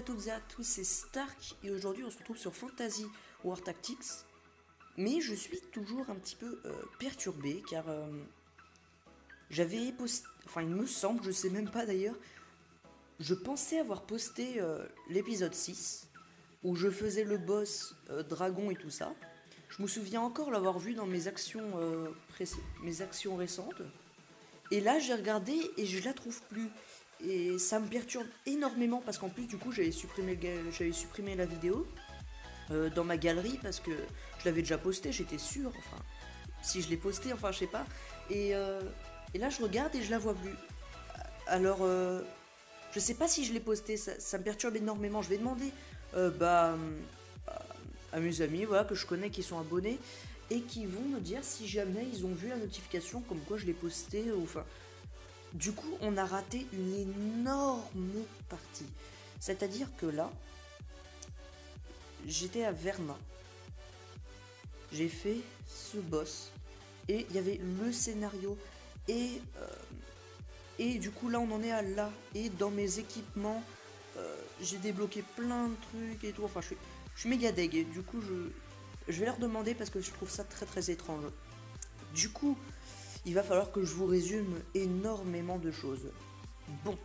à toutes et à tous, c'est Stark et aujourd'hui on se retrouve sur Fantasy War Tactics. Mais je suis toujours un petit peu perturbé car j'avais posté, enfin il me semble, je sais même pas d'ailleurs, je pensais avoir posté l'épisode 6 où je faisais le boss dragon et tout ça. Je me souviens encore l'avoir vu dans mes actions récentes. Et là j'ai regardé et je la trouve plus. Et ça me perturbe énormément parce qu'en plus du coup j'avais supprimé la vidéo dans ma galerie parce que je l'avais déjà posté, j'étais sûr, enfin si je l'ai posté, enfin je sais pas. Et là je regarde et je la vois plus. Alors je sais pas si je l'ai posté, ça me perturbe énormément. Je vais demander à mes amis voilà, que je connais qui sont abonnés et qui vont me dire si jamais ils ont vu la notification comme quoi je l'ai posté. Enfin, du coup, on a raté une énorme partie. C'est-à-dire que là, j'étais à Verna. J'ai fait ce boss. Et il y avait le scénario. Et du coup, là, on en est à là. Et dans mes équipements, j'ai débloqué plein de trucs et tout. Enfin, je suis méga deg. Et du coup, je vais leur demander parce que je trouve ça très très étrange. Du coup, il va falloir que je vous résume énormément de choses. Bon,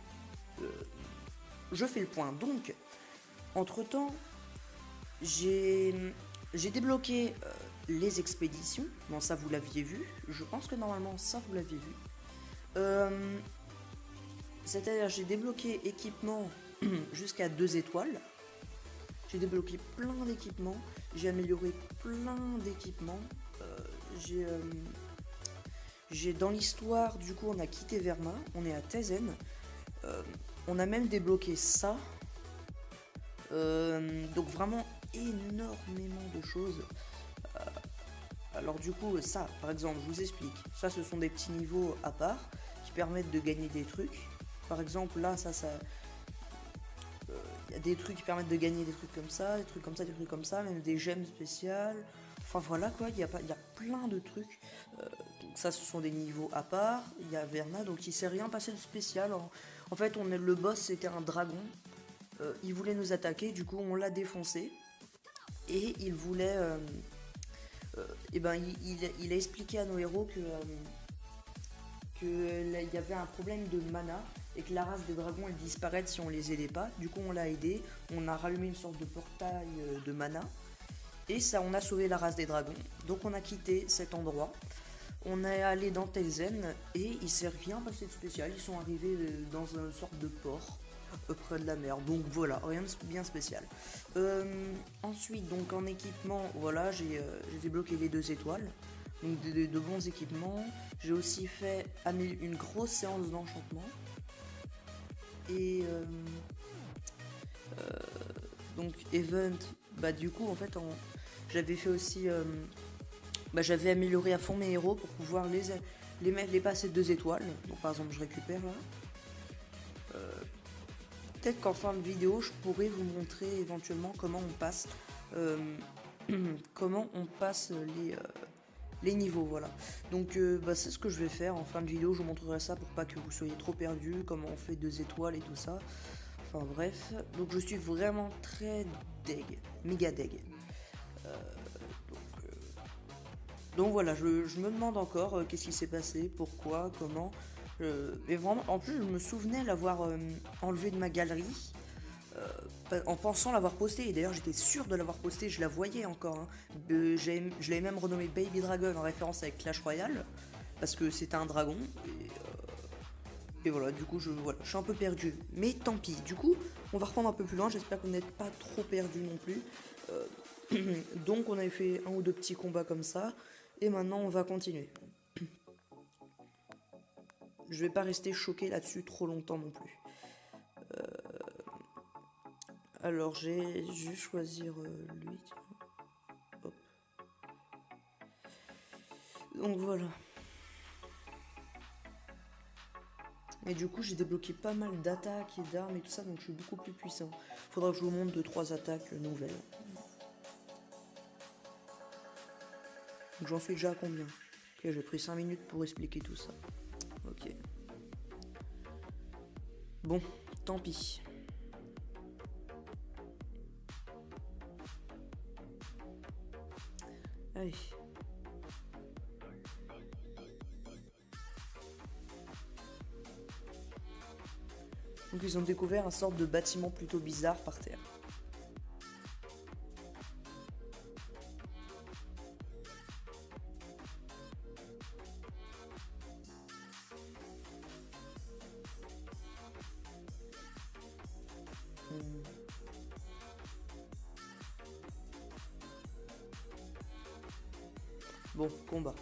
je fais le point. Donc, entre-temps, j'ai débloqué les expéditions. Bon, ça vous l'aviez vu. Je pense que normalement, ça vous l'aviez vu. C'est-à-dire, j'ai débloqué équipement jusqu'à 2 étoiles. J'ai débloqué plein d'équipements. J'ai amélioré plein d'équipements. J'ai dans l'histoire, du coup, on a quitté Verna, on est à Tezen. On a même débloqué ça. Donc vraiment énormément de choses. Alors du coup, ça, par exemple, je vous explique. Ça, ce sont des petits niveaux à part qui permettent de gagner des trucs. Par exemple, là, y a des trucs qui permettent de gagner des trucs comme ça, des trucs comme ça, des trucs comme ça, même des gemmes spéciales. Enfin voilà quoi, il y a plein de trucs. Donc ça, ce sont des niveaux à part. Il y a Verna, donc il s'est rien passé de spécial. En fait, le boss c'était un dragon. Il voulait nous attaquer, du coup on l'a défoncé. Et il voulait... et ben il a expliqué à nos héros qu'il y avait un problème de mana et que la race des dragons elle disparaît si on les aidait pas. Du coup on l'a aidé, on a rallumé une sorte de portail de mana et ça on a sauvé la race des dragons. Donc on a quitté cet endroit, on est allé dans Telzen et il s'est rien passé de spécial. Ils sont arrivés dans une sorte de port près de la mer, donc voilà, rien de bien spécial. Ensuite donc en équipement, voilà, j'ai débloqué les 2 étoiles. Donc de bons équipements. J'ai aussi fait une grosse séance d'enchantement. Et donc event, bah du coup en fait j'avais fait aussi j'avais amélioré à fond mes héros pour pouvoir les passer 2 étoiles. Donc par exemple je récupère là. Peut-être qu'en fin de vidéo je pourrais vous montrer éventuellement comment on passe les niveaux, voilà. Donc c'est ce que je vais faire en fin de vidéo, je vous montrerai ça pour pas que vous soyez trop perdus, comment on fait 2 étoiles et tout ça. Enfin bref, donc je suis vraiment très deg, méga deg. Donc voilà, je me demande encore qu'est-ce qui s'est passé, pourquoi, comment. Mais vraiment, en plus je me souvenais l'avoir enlevé de ma galerie. En pensant l'avoir posté, et d'ailleurs j'étais sûr de l'avoir posté, je la voyais encore. Hein. Je l'avais même renommé Baby Dragon en référence avec Clash Royale, parce que c'était un dragon. Et voilà, du coup je suis un peu perdu. Mais tant pis, du coup on va reprendre un peu plus loin, j'espère que vous n'êtes pas trop perdu non plus. Donc on avait fait 1 ou 2 petits combats comme ça, et maintenant on va continuer. Je vais pas rester choqué là-dessus trop longtemps non plus. Alors j'ai juste choisir lui. Hop. Donc voilà. Et du coup j'ai débloqué pas mal d'attaques et d'armes et tout ça, donc je suis beaucoup plus puissant. Faudra que je vous montre 2-3 attaques nouvelles. Donc j'en suis déjà à combien? Ok, j'ai pris 5 minutes pour expliquer tout ça. Ok. Bon, tant pis. Allez. Donc ils ont découvert un sorte de bâtiment plutôt bizarre par terre. Bon, combat.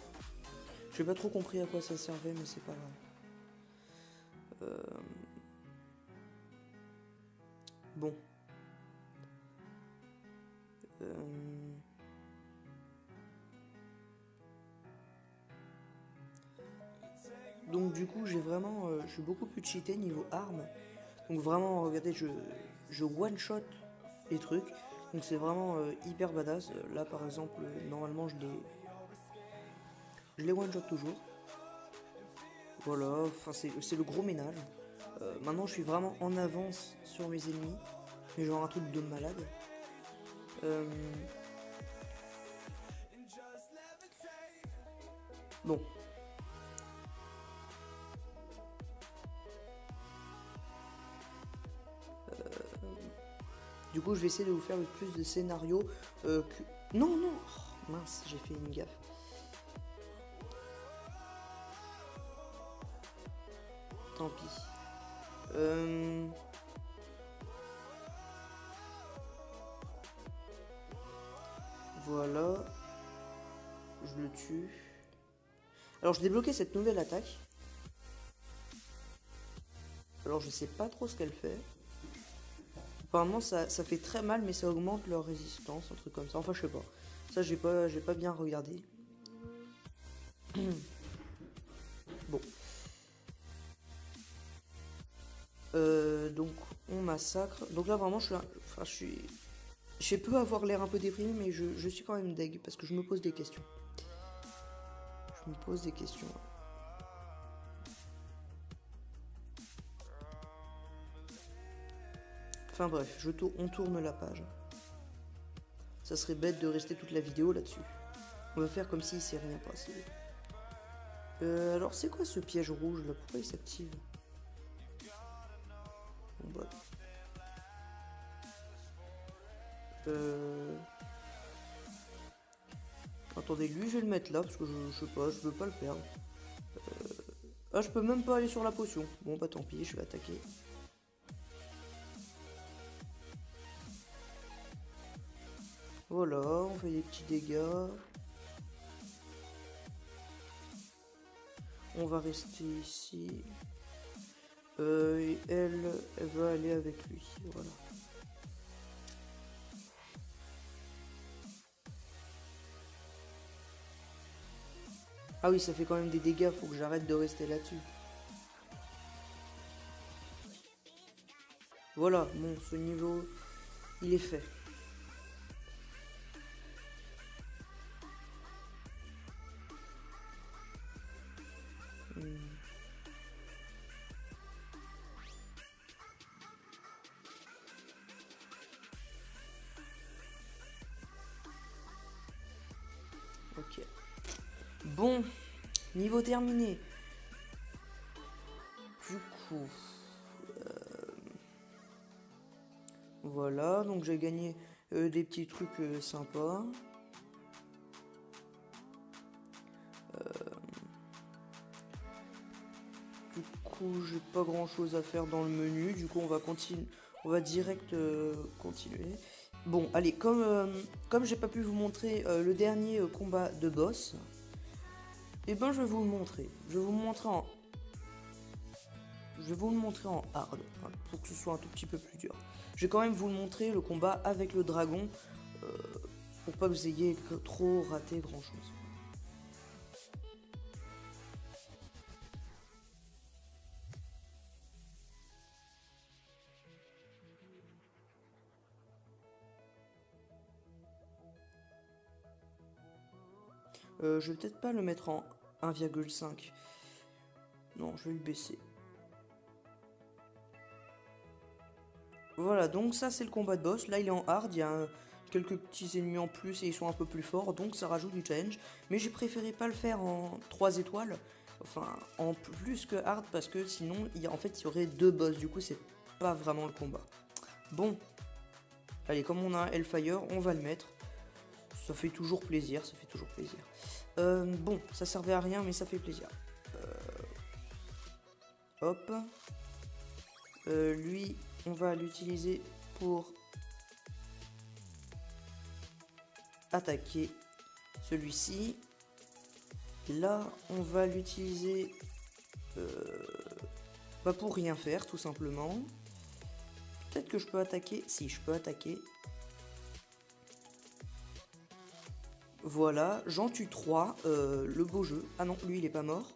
J'ai pas trop compris à quoi ça servait, mais c'est pas grave. Bon. Donc du coup, j'ai vraiment... je suis beaucoup plus cheaté niveau armes. Donc vraiment, regardez, je one-shot les trucs. Donc c'est vraiment hyper badass. Là, par exemple, normalement, je les one-shot toujours. Voilà, enfin c'est le gros ménage. Maintenant je suis vraiment en avance sur mes ennemis. Mais genre un truc de malade. Bon. Du coup je vais essayer de vous faire le plus de scénarios que... Non, non, oh, mince, j'ai fait une gaffe. Tant pis. Voilà. Je le tue. Alors je débloquais cette nouvelle attaque. Alors je sais pas trop ce qu'elle fait. Apparemment ça fait très mal mais ça augmente leur résistance, un truc comme ça. Enfin je sais pas. Ça j'ai pas bien regardé. Bon. Donc on massacre. Donc là vraiment je peux avoir l'air un peu déprimé mais je suis quand même deg parce que je me pose des questions. Je me pose des questions. Enfin bref, on tourne la page. Ça serait bête de rester toute la vidéo là-dessus. On va faire comme s'il s'est rien passé. Alors c'est quoi ce piège rouge là? Pourquoi il s'active? Bon, bah. Attendez, lui je vais le mettre là parce que je sais pas, je veux pas le perdre. Ah, je peux même pas aller sur la potion. Bon bah tant pis, je vais attaquer. Voilà, on fait des petits dégâts. On va rester ici. Et elle va aller avec lui. Voilà. Ah oui, ça fait quand même des dégâts, faut que j'arrête de rester là-dessus. Voilà, bon, ce niveau, il est fait. Ok. Bon, niveau terminé. Du coup, voilà, donc j'ai gagné des petits trucs sympas. Du coup, j'ai pas grand chose à faire dans le menu. Du coup, on va continuer. On va direct continuer. Bon, allez, comme j'ai pas pu vous montrer le dernier combat de boss, et ben je vais vous le montrer. Je vais vous le montrer en hard, hein, pour que ce soit un tout petit peu plus dur. Je vais quand même vous le montrer, le combat avec le dragon, pour pas que vous ayez trop raté grand chose. Je vais peut-être pas le mettre en 1,5. Non, je vais le baisser. Voilà, donc ça c'est le combat de boss. Là il est en hard, il y a quelques petits ennemis en plus et ils sont un peu plus forts, donc ça rajoute du challenge. Mais j'ai préféré pas le faire en 3 étoiles, enfin en plus que hard, parce que sinon en fait il y aurait 2 boss, du coup c'est pas vraiment le combat. Bon, allez, comme on a un Hellfire, on va le mettre. Ça fait toujours plaisir, ça fait toujours plaisir. Bon, ça servait à rien, mais ça fait plaisir. Hop. Lui, on va l'utiliser pour attaquer celui-ci. Là, on va l'utiliser pour rien faire, tout simplement. Peut-être que je peux attaquer. Si, je peux attaquer. Voilà, j'en tue 3. Le beau jeu. Ah non, lui, il est pas mort.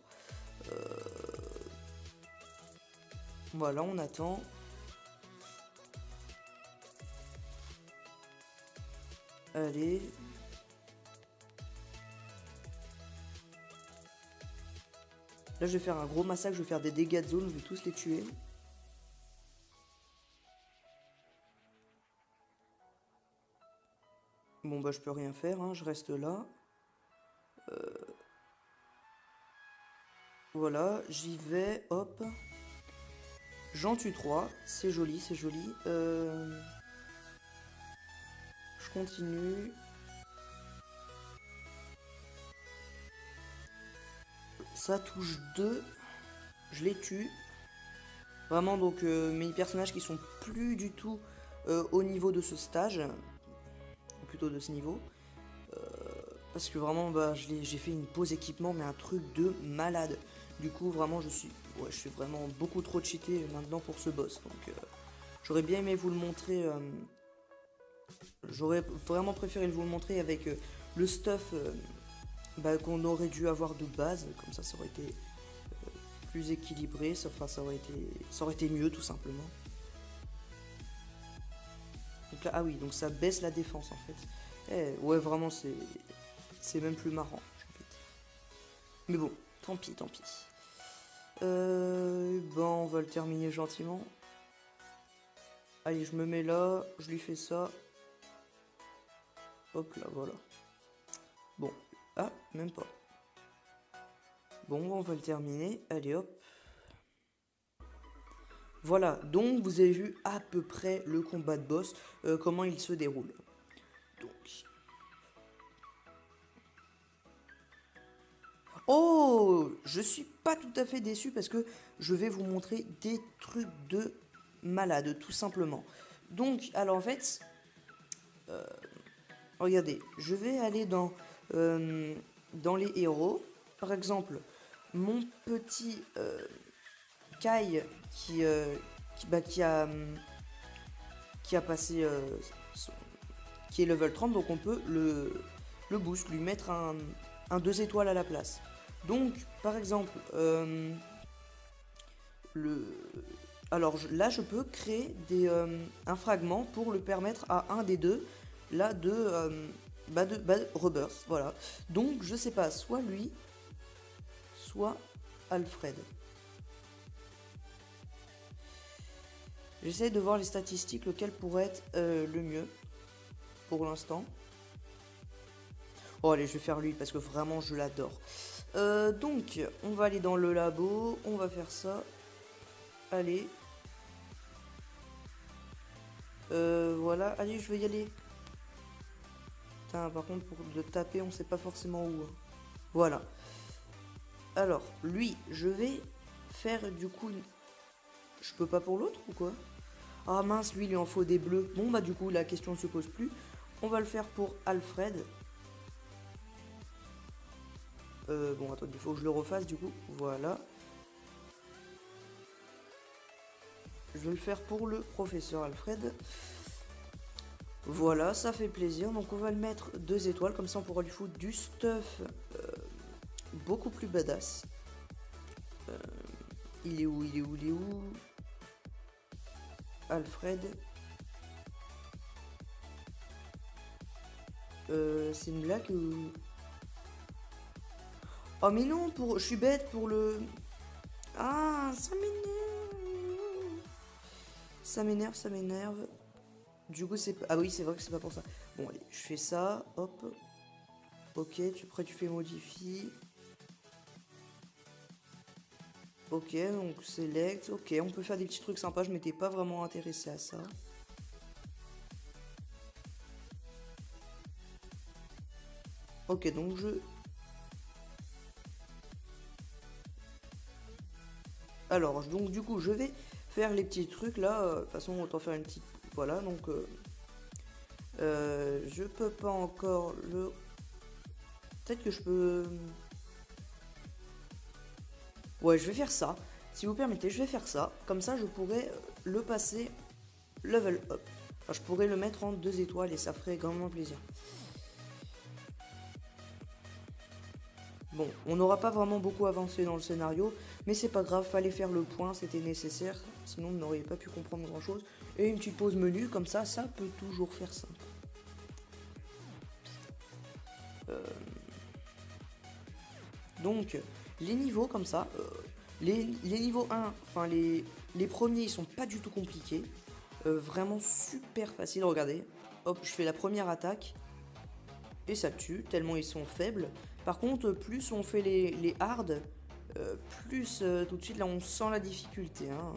Voilà, on attend. Allez. Là, je vais faire un gros massacre, je vais faire des dégâts de zone, je vais tous les tuer. Bon, bah, je peux rien faire, hein, je reste là. Voilà, j'y vais, hop. J'en tue 3, c'est joli, c'est joli. Je continue. Ça touche 2. Je les tue. Vraiment, donc, mes personnages qui sont plus du tout au niveau de ce stage. Ou plutôt de ce niveau. Parce que vraiment, bah, j'ai fait une pause équipement, mais un truc de malade. Du coup, vraiment, je suis vraiment beaucoup trop cheaté maintenant pour ce boss. Donc, j'aurais bien aimé vous le montrer. J'aurais vraiment préféré vous le montrer avec le stuff qu'on aurait dû avoir de base. Comme ça aurait été plus équilibré. Enfin, ça aurait été mieux, tout simplement. Donc là, ah oui, donc ça baisse la défense, en fait. Ouais, vraiment, c'est même plus marrant, j'ai envie de dire. Mais bon, tant pis, tant pis. Bon, on va le terminer gentiment. Allez, je me mets là, je lui fais ça. Hop là, voilà. Bon, ah, même pas. Bon, on va le terminer. Allez, hop. Voilà, donc vous avez vu à peu près le combat de boss, comment il se déroule. Donc... Oh, je suis pas tout à fait déçu parce que je vais vous montrer des trucs de malade, tout simplement. Donc, alors en fait, regardez, je vais aller dans les héros. Par exemple, mon petit Kai qui a passé, qui est level 30, donc on peut le boost, lui mettre un 2 étoiles à la place. Donc, par exemple, alors là, je peux créer un fragment pour le permettre à un des deux, là, de rebirth, voilà. Donc, je sais pas, soit lui, soit Alfred. J'essaie de voir les statistiques, lequel pourrait être le mieux, pour l'instant. Oh allez, je vais faire lui, parce que vraiment, je l'adore. Donc, on va aller dans le labo, on va faire ça. Allez. Voilà, allez, je vais y aller. Putain, par contre, pour le taper, on sait pas forcément où. Voilà. Alors, lui, je vais faire du coup... Je peux pas pour l'autre ou quoi? Ah mince, lui, il lui en faut des bleus. Bon, bah du coup, la question ne se pose plus. On va le faire pour Alfred. Bon, attendez, il faut que je le refasse du coup. Voilà. Je vais le faire pour le professeur Alfred. Voilà, ça fait plaisir. Donc on va le mettre 2 étoiles. Comme ça, on pourra lui foutre du stuff beaucoup plus badass. Il est où? Il est où? Il est où? Alfred. C'est une blague ou... Oh mais non, je suis bête pour le... Ah, ça m'énerve. Ça m'énerve, ça m'énerve. Du coup, c'est... Ah oui, c'est vrai que c'est pas pour ça. Bon, allez, je fais ça, hop. Ok, après tu fais modifie. Ok, donc select. Ok, on peut faire des petits trucs sympas, je m'étais pas vraiment intéressé à ça. Ok, donc je... Alors, donc du coup, je vais faire les petits trucs là. De toute façon, autant faire une petite... Voilà, donc... je peux pas encore le... Peut-être que je peux... Ouais, je vais faire ça. Si vous permettez, je vais faire ça. Comme ça, je pourrais le passer level up. Enfin, je pourrais le mettre en 2 étoiles et ça ferait grandement plaisir. Bon, on n'aura pas vraiment beaucoup avancé dans le scénario, mais c'est pas grave, fallait faire le point, c'était nécessaire, sinon on n'aurait pas pu comprendre grand chose. Et une petite pause menu, comme ça peut toujours faire simple. Donc, les niveaux comme ça, les niveaux 1, enfin les premiers, ils sont pas du tout compliqués. Vraiment super facile, regardez. Hop, je fais la première attaque. Et ça tue, tellement ils sont faibles. Par contre, plus on fait les hard, plus tout de suite là on sent la difficulté. Hein.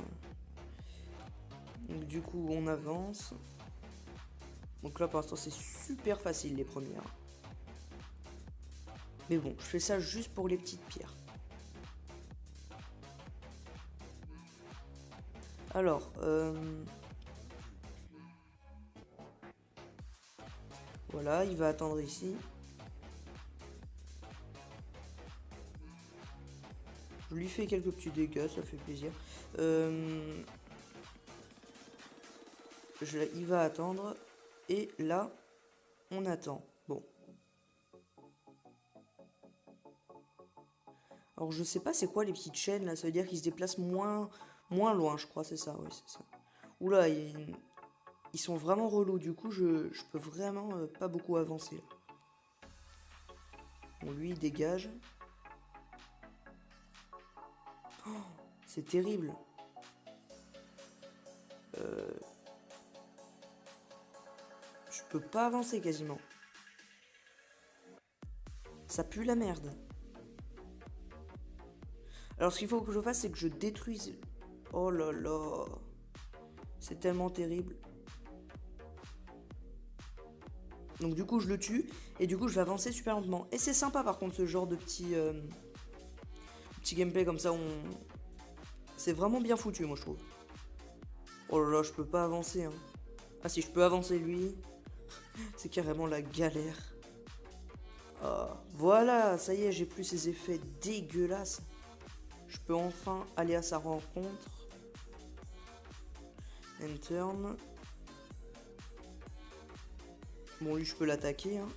Donc du coup on avance. Donc là pour l'instant c'est super facile les premières. Mais bon, je fais ça juste pour les petites pierres. Alors, voilà, il va attendre ici. Je lui fais quelques petits dégâts, ça fait plaisir. Il va attendre. Et là, on attend. Bon. Alors je sais pas c'est quoi les petites chaînes là, ça veut dire qu'ils se déplacent moins loin, je crois, c'est ça, oui, c'est ça. Oula, ils sont vraiment relous, du coup je peux vraiment pas beaucoup avancer. Bon, lui il dégage. Oh, c'est terrible. Je peux pas avancer quasiment. Ça pue la merde. Alors ce qu'il faut que je fasse, c'est que je détruise... Oh là là. C'est tellement terrible. Donc du coup je le tue. Et du coup je vais avancer super lentement. Et c'est sympa par contre ce genre de petit gameplay comme ça. C'est vraiment bien foutu moi je trouve. Oh là là, je peux pas avancer. Hein. Ah si, je peux avancer lui. C'est carrément la galère. Ah, voilà, ça y est, j'ai plus ces effets dégueulasses. Je peux enfin aller à sa rencontre. Enter. Bon, lui, je peux l'attaquer. Hein.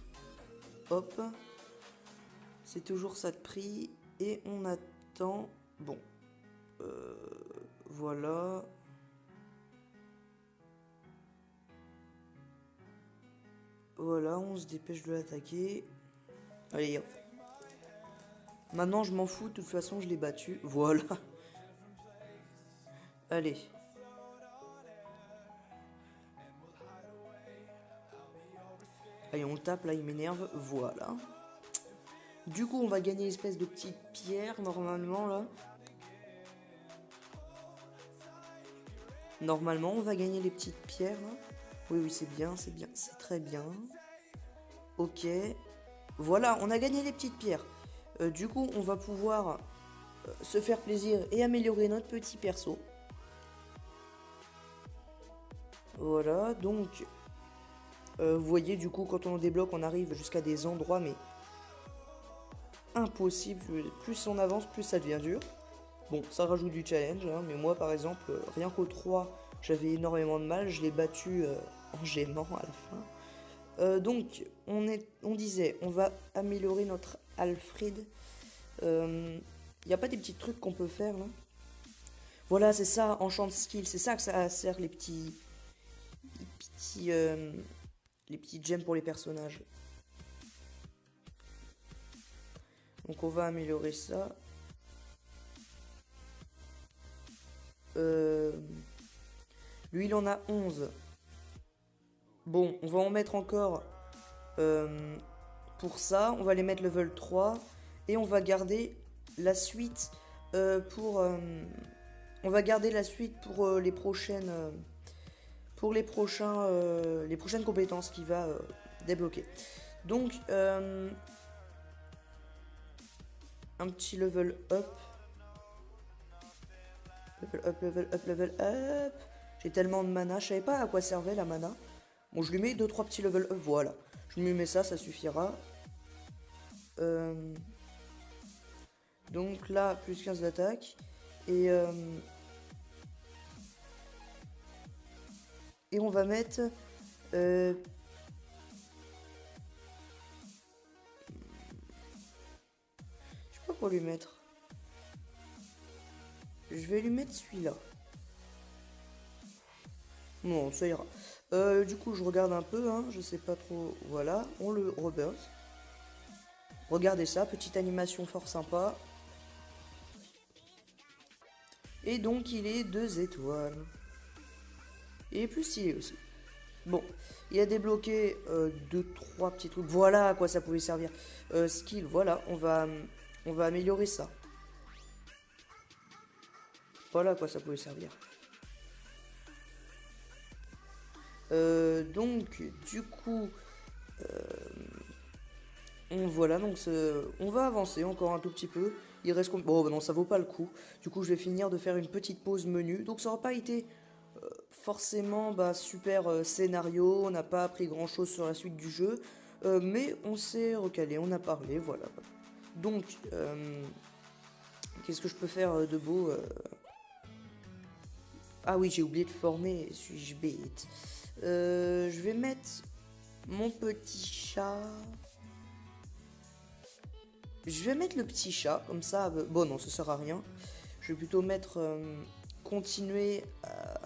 Hop. C'est toujours ça de prix. Et on attend. Bon. Voilà. Voilà, on se dépêche de l'attaquer. Allez, hop. Maintenant, je m'en fous. De toute façon, je l'ai battu. Voilà. Allez. Allez, on le tape, là, il m'énerve. Voilà. Du coup, on va gagner une espèce de petite pierre, normalement, là. Normalement, on va gagner les petites pierres, là. Oui, oui, c'est bien, c'est très bien. Ok. Voilà, on a gagné les petites pierres. Du coup, on va pouvoir se faire plaisir et améliorer notre petit perso. Voilà, donc... vous voyez, du coup, quand on débloque, on arrive jusqu'à des endroits, mais... impossible. Plus on avance, plus ça devient dur. Bon, ça rajoute du challenge, hein, mais moi, par exemple, rien qu'au 3, j'avais énormément de mal. Je l'ai battu en gémant à la fin. Donc, on disait, on va améliorer notre Alfred. Il n'y a pas des petits trucs qu'on peut faire, là? Voilà, c'est ça, enchant skill. C'est ça que ça sert, les petits... les petits gemmes pour les personnages. Donc, on va améliorer ça. Lui, il en a 11. Bon, on va en mettre encore pour ça. On va les mettre level 3. Et on va garder la suite pour... on va garder la suite pour les prochaines... pour les prochaines compétences qu'il va débloquer. Donc, un petit level up. Level up, level up, level up. J'ai tellement de mana, je savais pas à quoi servait la mana. Bon, je lui mets 2-3 petits level up, voilà. Je lui mets ça, ça suffira. Donc là, plus 15 d'attaque. Et on va mettre... je sais pas quoi lui mettre. Je vais lui mettre celui-là. Non, ça ira. Du coup, je regarde un peu, hein, je sais pas trop. Voilà, on le rebirth. Regardez ça, petite animation fort sympa. Et donc, il est 2 étoiles. Et plus stylé aussi. Bon, il a débloqué 2-3 petits trucs. Voilà à quoi ça pouvait servir. Skill, voilà, on va améliorer ça. Voilà à quoi ça pouvait servir. Donc, du coup, voilà, donc on va avancer encore un tout petit peu. Il reste... Bon, bah non, ça vaut pas le coup. Du coup, je vais finir de faire une petite pause menu. Donc, ça n'aura pas été forcément super scénario. On n'a pas appris grand-chose sur la suite du jeu. Mais on s'est recalé, on a parlé, voilà. Donc, qu'est-ce que je peux faire de beau Ah oui, j'ai oublié de former, suis-je bête. Je vais mettre mon petit chat. Je vais mettre le petit chat, comme ça... Bon, non, ça sert à rien. Je vais plutôt mettre... continuer à...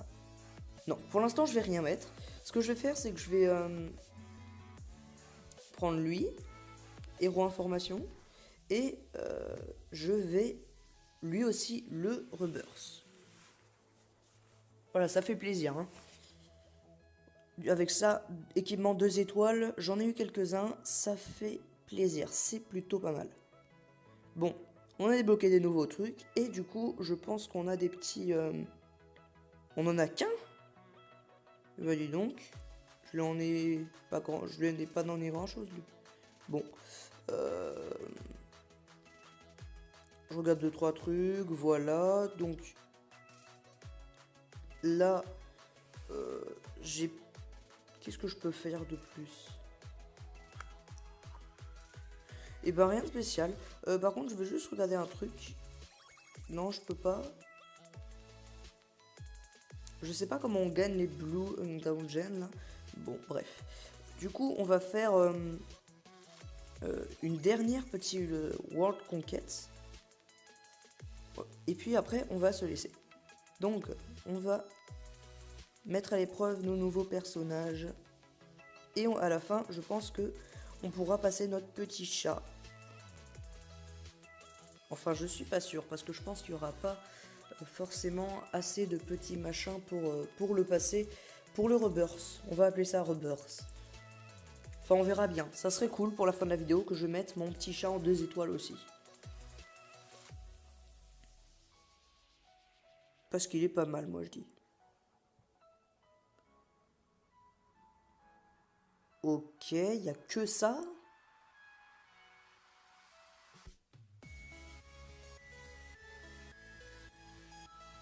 Non, pour l'instant, je vais rien mettre. Ce que je vais faire, c'est que je vais prendre lui, héros information, et je vais lui aussi le rebirth. Voilà, ça fait plaisir. Hein. Avec ça, équipement 2 étoiles, j'en ai eu quelques-uns, ça fait plaisir, c'est plutôt pas mal. Bon, on a débloqué des nouveaux trucs, et du coup, je pense qu'on a des petits... On en a qu'un. Bah dis donc, je lui en ai pas donné grand chose lui. Bon, je regarde 2-3 trucs, voilà, donc là, j'ai... Qu'est-ce que je peux faire de plus? Et ben rien de spécial. Par contre, je vais juste regarder un truc. Non, je peux pas. Je sais pas comment on gagne les Blue Down Gen là. Bon, bref. Du coup, on va faire une dernière petite World Conquest. Et puis après, on va se laisser. Donc, on va mettre à l'épreuve nos nouveaux personnages. Et à la fin, je pense que on pourra passer notre petit chat. Enfin, je suis pas sûr, parce que je pense qu'il n'y aura pas forcément assez de petits machins pour le passer, pour le rebirth. On va appeler ça rebirth. Enfin, on verra bien. Ça serait cool pour la fin de la vidéo que je mette mon petit chat en 2 étoiles aussi. Parce qu'il est pas mal, moi je dis. Ok, il n'y a que ça.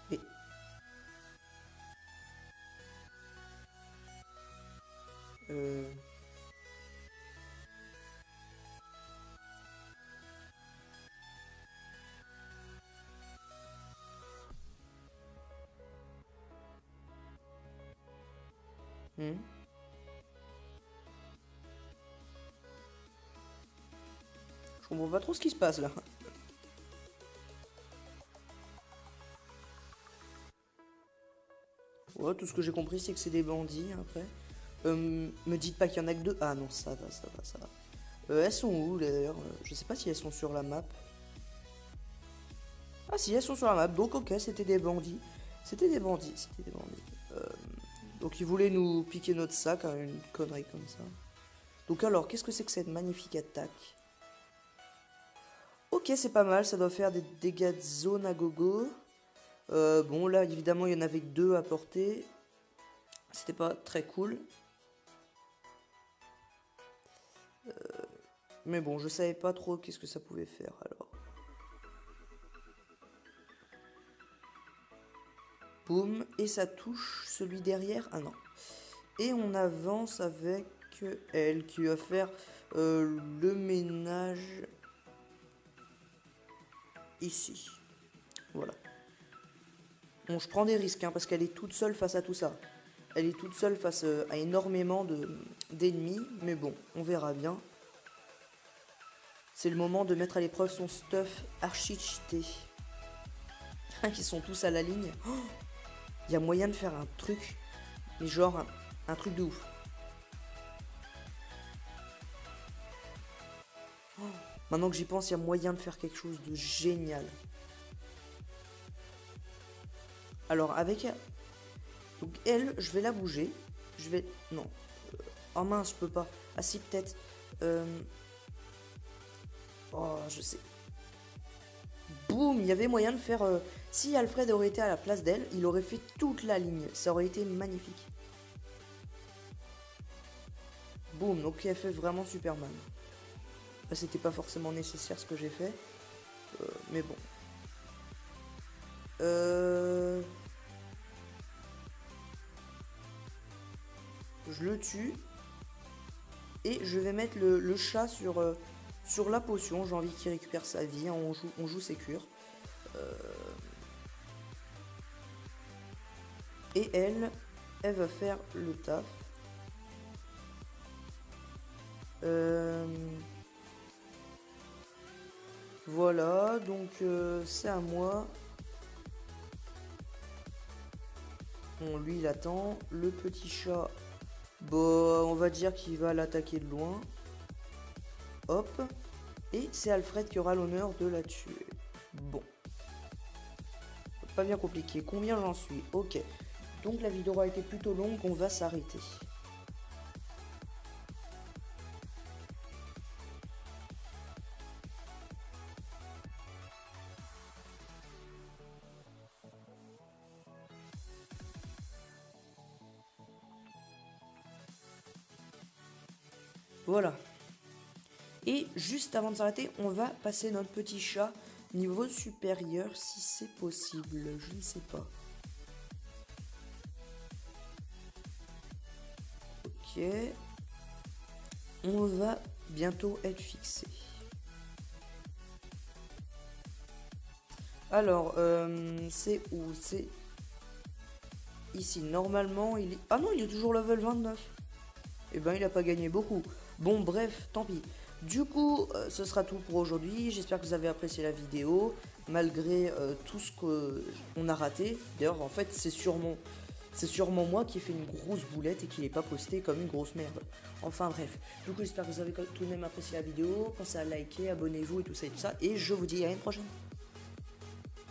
Mais... Je comprends pas trop ce qui se passe là. Ouais, tout ce que j'ai compris, c'est que c'est des bandits après. Me dites pas qu'il y en a que 2. Ah non, ça va, ça va, ça va. Elles sont où d'ailleurs? Je sais pas si elles sont sur la map. Ah si, elles sont sur la map. Donc ok, c'était des bandits. C'était des bandits, c'était des bandits. Donc il voulait nous piquer notre sac, hein, une connerie comme ça. Donc alors, qu'est-ce que c'est que cette magnifique attaque? Ok, c'est pas mal, ça doit faire des dégâts de zone à gogo. Bon, là, évidemment, il y en avait que 2 à porter. C'était pas très cool. Mais bon, je savais pas trop qu'est-ce que ça pouvait faire, alors. Boum, et ça touche celui derrière. Ah non. Et on avance avec elle qui va faire le ménage ici. Voilà. Bon, je prends des risques hein, parce qu'elle est toute seule face à tout ça. Elle est toute seule face à énormément d'ennemis. Mais bon, on verra bien. C'est le moment de mettre à l'épreuve son stuff archi cheaté. Ils sont tous à la ligne. Il y a moyen de faire un truc. Mais genre un truc de ouf. Maintenant que j'y pense, il y a moyen de faire quelque chose de génial. Alors avec elle... Donc elle, je vais la bouger. Je vais... Non. Oh mince, je peux pas. Ah si, peut-être. Oh, je sais. Boum, il y avait moyen de faire... Si Alfred aurait été à la place d'elle, il aurait fait toute la ligne. Ça aurait été magnifique. Boum, donc elle fait vraiment Superman. C'était pas forcément nécessaire ce que j'ai fait. Mais bon. Je le tue. Et je vais mettre le chat sur la potion. J'ai envie qu'il récupère sa vie. Hein, on joue sécure. Et elle va faire le taf. Voilà, donc c'est à moi. Bon, lui il attend. Le petit chat, bon, on va dire qu'il va l'attaquer de loin. Hop. Et c'est Alfred qui aura l'honneur de la tuer. Bon. Pas bien compliqué. Combien j'en suis? Ok. Donc la vidéo a été plutôt longue, on va s'arrêter. Voilà. Et juste avant de s'arrêter, on va passer notre petit chat niveau supérieur si c'est possible. Je ne sais pas. Ok. On va bientôt être fixé. Alors, c'est où? C'est ici. Normalement, il est... Ah non, il est toujours level 29. Eh ben, il a pas gagné beaucoup. Bon, bref, tant pis. Du coup, ce sera tout pour aujourd'hui. J'espère que vous avez apprécié la vidéo, malgré tout ce qu'on a raté. D'ailleurs, en fait, c'est sûrement moi qui ai fait une grosse boulette et qui n'est pas posté comme une grosse merde. Enfin bref, du coup j'espère que vous avez tout de même apprécié la vidéo. Pensez à liker, abonnez-vous et tout ça et tout ça. Et je vous dis à une prochaine.